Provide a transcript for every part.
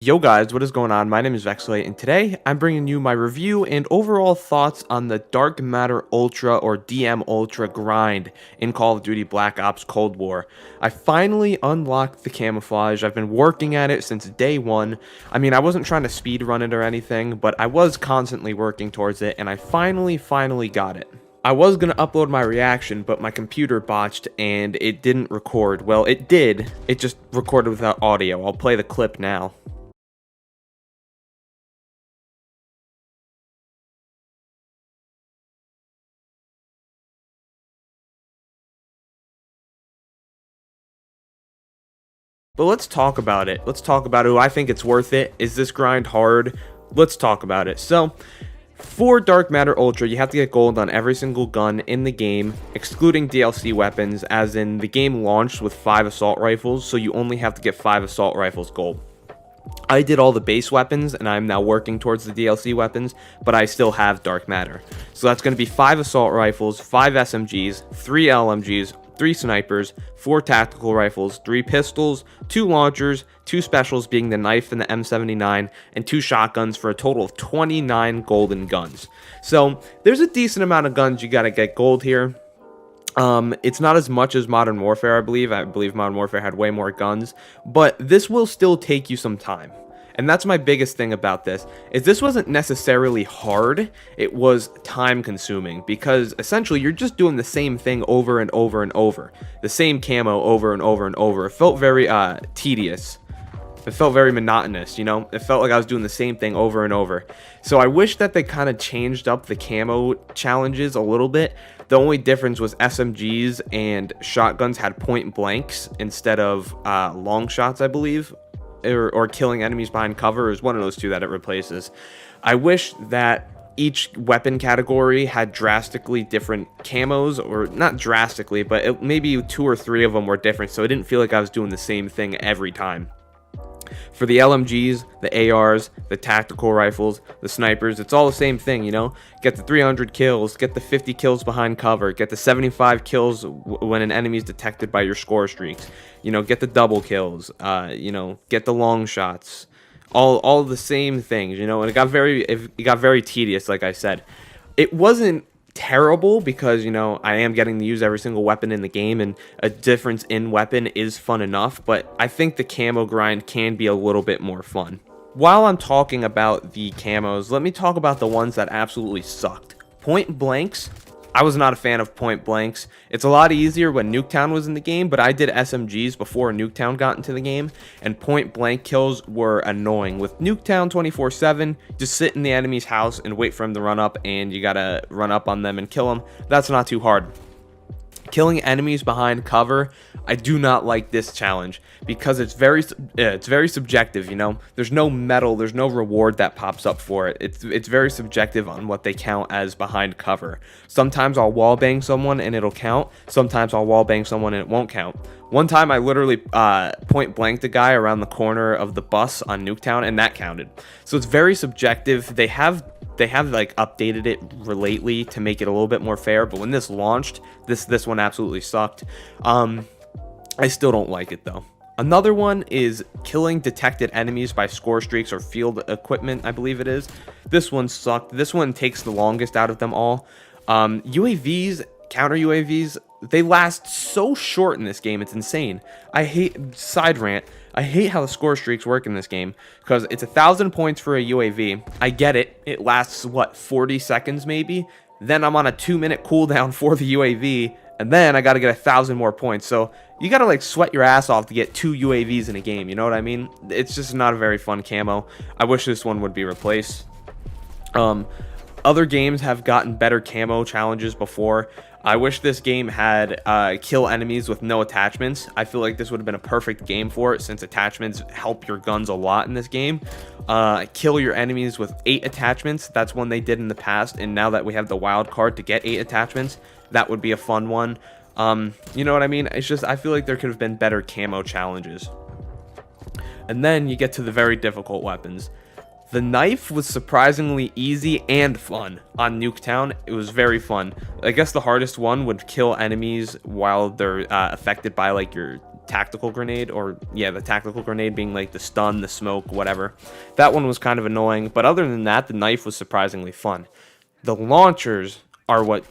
Yo guys, what is going on? My name is Vexlate, and today I'm bringing you my review and overall thoughts on the Dark Matter Ultra or DM Ultra grind in Call of Duty Black Ops Cold War. I finally unlocked the camouflage. I've been working at it since day one. I mean, I wasn't trying to speed run it or anything, but I was constantly working towards it, and I finally got it. I was going to upload my reaction, but my computer botched and it didn't record. Well, it did. It just recorded without audio. I'll play the clip now. But let's talk about it. Let's talk about it. I think it's worth it. Is this grind hard? Let's talk about it. So, for Dark Matter Ultra, you have to get gold on every single gun in the game, excluding DLC weapons, as in the game launched with 5 assault rifles, so you only have to get 5 assault rifles gold. I did all the base weapons, and I'm now working towards the DLC weapons, but I still have Dark Matter. So that's going to be 5 assault rifles, 5 SMGs, 3 LMGs, 3 snipers, 4 tactical rifles, 3 pistols, 2 launchers, 2 specials being the knife and the M79, and 2 shotguns for a total of 29 golden guns. So there's a decent amount of guns you gotta get gold here. It's not as much as Modern Warfare, I believe. I believe Modern Warfare had way more guns, but this will still take you some time. And that's my biggest thing about this, is this wasn't necessarily hard, it was time consuming, because essentially you're just doing the same thing over and over and over. The same camo over and over and over. It felt very tedious. It felt very monotonous, you know? It felt like I was doing the same thing over and over. So I wish that they kind of changed up the camo challenges a little bit. The only difference was SMGs and shotguns had point blanks instead of long shots, I believe. Or killing enemies behind cover is one of those two that it replaces. I wish that each weapon category had drastically different camos, or not drastically, but maybe 2 or 3 of them were different, so it didn't feel like I was doing the same thing every time. For the LMGs, the ARs, the tactical rifles, the snipers, it's all the same thing, you know? Get the 300 kills, get the 50 kills behind cover, get the 75 kills when an enemy is detected by your score streaks, you know, get the double kills, you know, get the long shots, all the same things, you know? And it got very tedious, like I said. It wasn't terrible because, you know, I am getting to use every single weapon in the game, and a difference in weapon is fun enough, but I think the camo grind can be a little bit more fun. While I'm talking about the camos, let me talk about the ones that absolutely sucked. Point blanks. I was not a fan of point blanks. It's a lot easier when Nuketown was in the game, but I did SMGs before Nuketown got into the game, and point blank kills were annoying. With Nuketown 24/7, just sit in the enemy's house and wait for him to run up, and you gotta run up on them and kill them. That's not too hard. Killing enemies behind cover, I do not like this challenge because it's very subjective, you know? There's no medal, there's no reward that pops up for it. It's very subjective on what they count as behind cover. Sometimes I'll wallbang someone and it'll count. Sometimes I'll wallbang someone and it won't count. One time I literally point blanked a guy around the corner of the bus on Nuketown, and that counted. So it's very subjective. They have like updated it lately to make it a little bit more fair, but when this launched, this one absolutely sucked. I still don't like it though. Another one is killing detected enemies by score streaks or field equipment, I believe it is. This one sucked. This one takes the longest out of them all. UAVs, counter UAVs, they last so short in this game, it's insane. I hate how the score streaks work in this game, because it's 1,000 points for a UAV. I get it. It lasts, what, 40 seconds maybe? Then I'm on a 2-minute cooldown for the UAV, and then I gotta get 1,000 more points. So you gotta like sweat your ass off to get 2 UAVs in a game, you know what I mean? It's just not a very fun camo. I wish this one would be replaced. Other games have gotten better camo challenges before. I wish this game had kill enemies with no attachments. I feel like this would have been a perfect game for it, since attachments help your guns a lot in this game. Kill your enemies with 8 attachments. That's one they did in the past, and now that we have the wild card to get 8 attachments, that would be a fun one. You know what I mean? It's just, I feel like there could have been better camo challenges. And then you get to the very difficult weapons. The knife was surprisingly easy and fun on Nuketown. It was very fun. I guess the hardest one would kill enemies while they're affected by like your tactical grenade, or yeah, the tactical grenade being like the stun, the smoke, whatever. That one was kind of annoying, but other than that, the knife was surprisingly fun. The launchers are what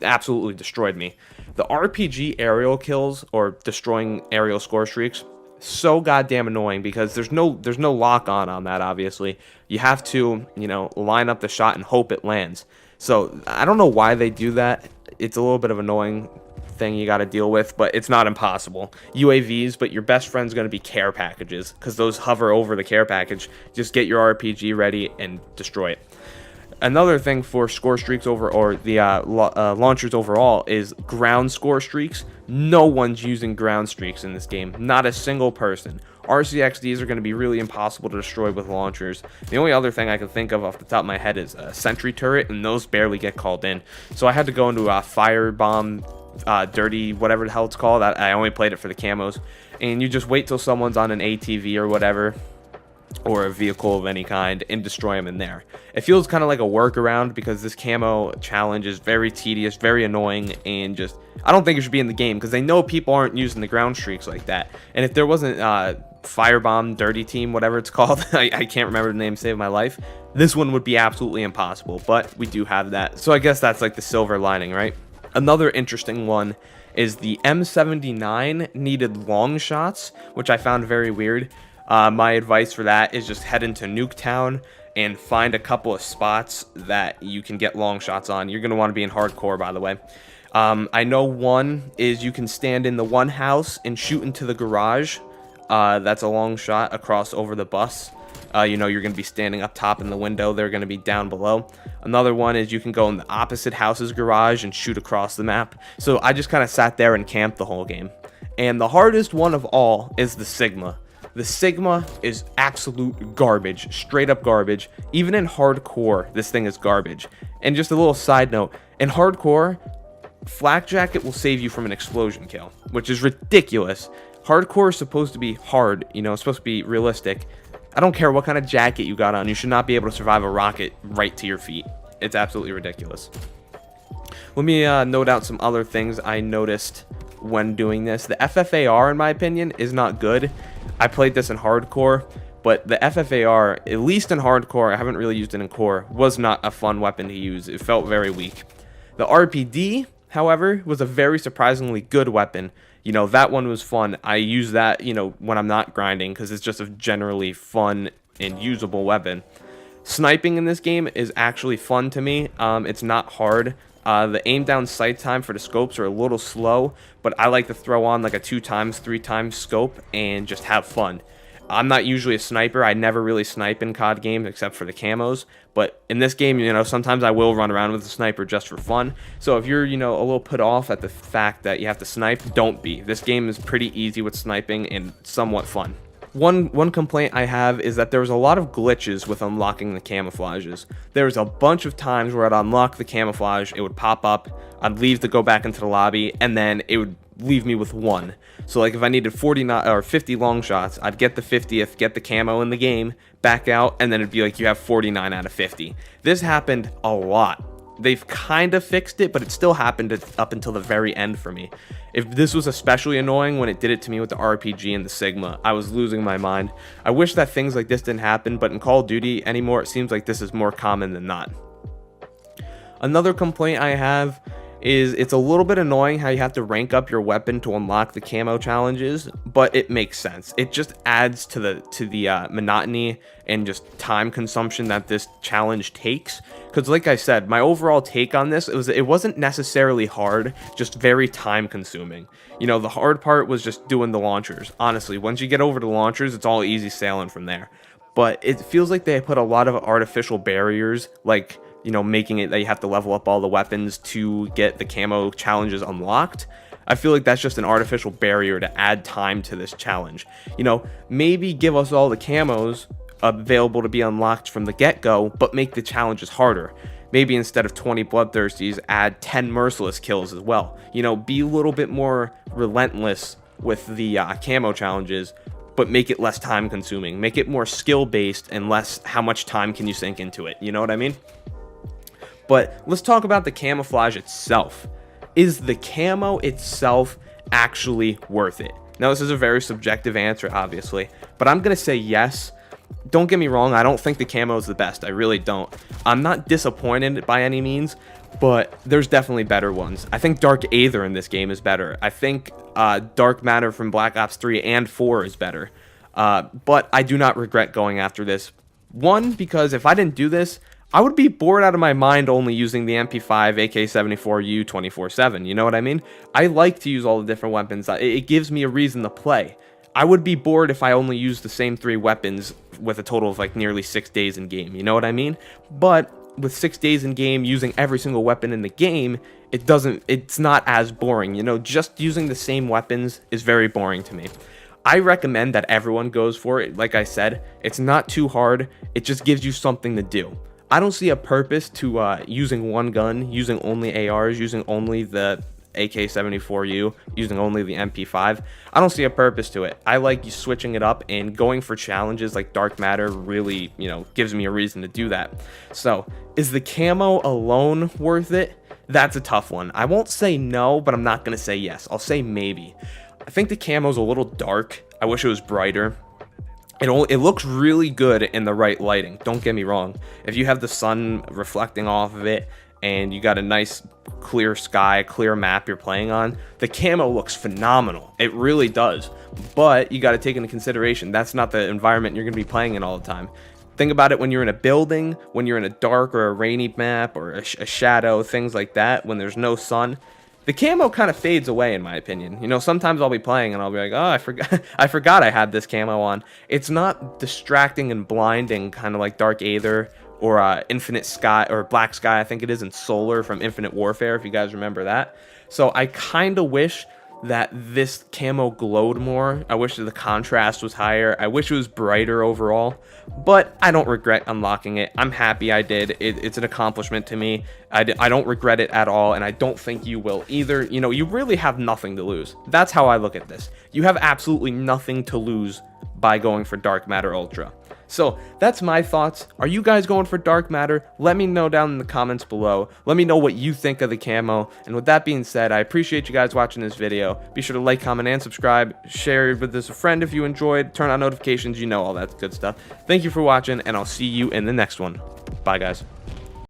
absolutely destroyed me. The RPG aerial kills, or destroying aerial score streaks, so goddamn annoying, because there's no lock on that. Obviously, you have to, you know, line up the shot and hope it lands. So I don't know why they do that. It's a little bit of annoying thing you got to deal with, but it's not impossible. UAVs, but your best friend's going to be care packages, because those hover over the care package. Just get your RPG ready and destroy it. Another thing for score streaks or the launchers overall is ground score streaks. No one's using ground streaks in this game. Not a single person. RCXDs are going to be really impossible to destroy with launchers. The only other thing I can think of off the top of my head is a sentry turret, and those barely get called in. So I had to go into a firebomb, dirty, whatever the hell it's called. I only played it for the camos. And you just wait till someone's on an ATV or whatever, or a vehicle of any kind, and destroy them in there. It feels kind of like a workaround, because this camo challenge is very tedious, very annoying, and just, I don't think it should be in the game, because they know people aren't using the ground streaks like that. And if there wasn't firebomb dirty team, whatever it's called, I can't remember the name, save my life, this one would be absolutely impossible. But we do have that, so I guess that's like the silver lining, right? Another interesting one is the M79 needed long shots, which I found very weird. My advice for that is just head into Nuketown and find a couple of spots that you can get long shots on. You're going to want to be in hardcore, by the way. I know one is you can stand in the one house and shoot into the garage. That's a long shot across over the bus. You know, you're going to be standing up top in the window. They're going to be down below. Another one is you can go in the opposite house's garage and shoot across the map. So I just kind of sat there and camped the whole game. And the hardest one of all is the Sigma. The Sigma is absolute garbage, straight up garbage. Even in hardcore, this thing is garbage. And just a little side note, in hardcore, Flak Jacket will save you from an explosion kill, which is ridiculous. Hardcore is supposed to be hard, you know, it's supposed to be realistic. I don't care what kind of jacket you got on, you should not be able to survive a rocket right to your feet. It's absolutely ridiculous. Let me note out some other things I noticed when doing this. The FFAR, in my opinion, is not good. I played this in hardcore, but the FFAR, at least in hardcore, I haven't really used it in core, was not a fun weapon to use. It felt very weak. The RPD, however, was a very surprisingly good weapon. You know, that one was fun. I use that, you know, when I'm not grinding, because it's just a generally fun and usable weapon. Sniping in this game is actually fun to me. It's not hard. The aim down sight time for the scopes are a little slow, but I like to throw on like a 2x, 3x scope and just have fun. I'm not usually a sniper. I never really snipe in COD games except for the camos, but in this game, you know, sometimes I will run around with a sniper just for fun. So if you're, you know, a little put off at the fact that you have to snipe, don't be. This game is pretty easy with sniping and somewhat fun. One complaint I have is that there was a lot of glitches with unlocking the camouflages. There was a bunch of times where I'd unlock the camouflage, it would pop up, I'd leave to go back into the lobby, and then it would leave me with one. So like if I needed 49 or 50 long shots, I'd get the 50th, get the camo in the game, back out, and then it'd be like you have 49 out of 50. This happened a lot. They've kind of fixed it, but it still happened up until the very end for me. If this was especially annoying when it did it to me with the RPG and the Sigma, I was losing my mind. I wish that things like this didn't happen, but in Call of Duty anymore, it seems like this is more common than not. Another complaint I have is it's a little bit annoying how you have to rank up your weapon to unlock the camo challenges, but it makes sense. It just adds to the monotony and just time consumption that this challenge takes. Because like I said, my overall take on this, it wasn't necessarily hard, just very time consuming. You know, the hard part was just doing the launchers. Honestly, once you get over the launchers, it's all easy sailing from there. But it feels like they put a lot of artificial barriers, like, you know, making it that you have to level up all the weapons to get the camo challenges unlocked. I feel like that's just an artificial barrier to add time to this challenge. You know, maybe give us all the camos available to be unlocked from the get-go, but make the challenges harder. Maybe instead of 20 bloodthirsties, add 10 merciless kills as well. You know, be a little bit more relentless with the camo challenges, but make it less time consuming. Make it more skill based and less how much time can you sink into it. You know what I mean? But let's talk about the camouflage itself. Is the camo itself actually worth it? Now, this is a very subjective answer, obviously, but I'm going to say yes. Don't get me wrong, I don't think the camo is the best. I really don't. I'm not disappointed by any means, but there's definitely better ones. I think Dark Aether in this game is better. I think Dark Matter from Black Ops 3 and 4 is better. But I do not regret going after this. One, because if I didn't do this, I would be bored out of my mind only using the MP5 AK-74U 24/7. You know what I mean? I like to use all the different weapons. It gives me a reason to play. I would be bored if I only used the same 3 weapons with a total of like nearly 6 days in game. You know what I mean? But with 6 days in game using every single weapon in the game, it's not as boring. You know, just using the same weapons is very boring to me. I recommend that everyone goes for it. Like I said, it's not too hard. It just gives you something to do. I don't see a purpose to using one gun, using only ARs, using only the AK-74U, using only the MP5. I don't see a purpose to it. I like switching it up, and going for challenges like Dark Matter really, gives me a reason to do that. So, is the camo alone worth it? That's a tough one. I won't say no, but I'm not going to say yes. I'll say maybe. I think the camo's a little dark. I wish it was brighter. It looks really good in the right lighting, don't get me wrong. If you have the sun reflecting off of it and you got a nice clear sky, clear map you're playing on, the camo looks phenomenal. It really does. But you got to take into consideration that's not the environment you're going to be playing in all the time. Think about it when you're in a building, when you're in a dark or a rainy map or a shadow, things like that, when there's no sun. The camo kind of fades away, in my opinion. Sometimes I'll be playing and I'll be like, oh, I forgot I had this camo on. It's not distracting and blinding, kind of like Dark Aether or Infinite Sky, or Black Sky, I think it is, in Solar from Infinite Warfare, if you guys remember that. So I kind of wish that this camo glowed more. I wish that the contrast was higher. I wish it was brighter overall, but I don't regret unlocking it. I'm happy I did. It's an accomplishment to me. I don't regret it at all, and I don't think you will either. You really have nothing to lose. That's how I look at this. You have absolutely nothing to lose by going for Dark Matter Ultra. So that's my thoughts. Are you guys going for Dark Matter? Let me know down in the comments below. Let me know what you think of the camo. And with that being said, I appreciate you guys watching this video. Be sure to like, comment, and subscribe. Share it with this a friend if you enjoyed. Turn on notifications, all that good stuff. Thank you for watching, and I'll see you in the next one. Bye, guys.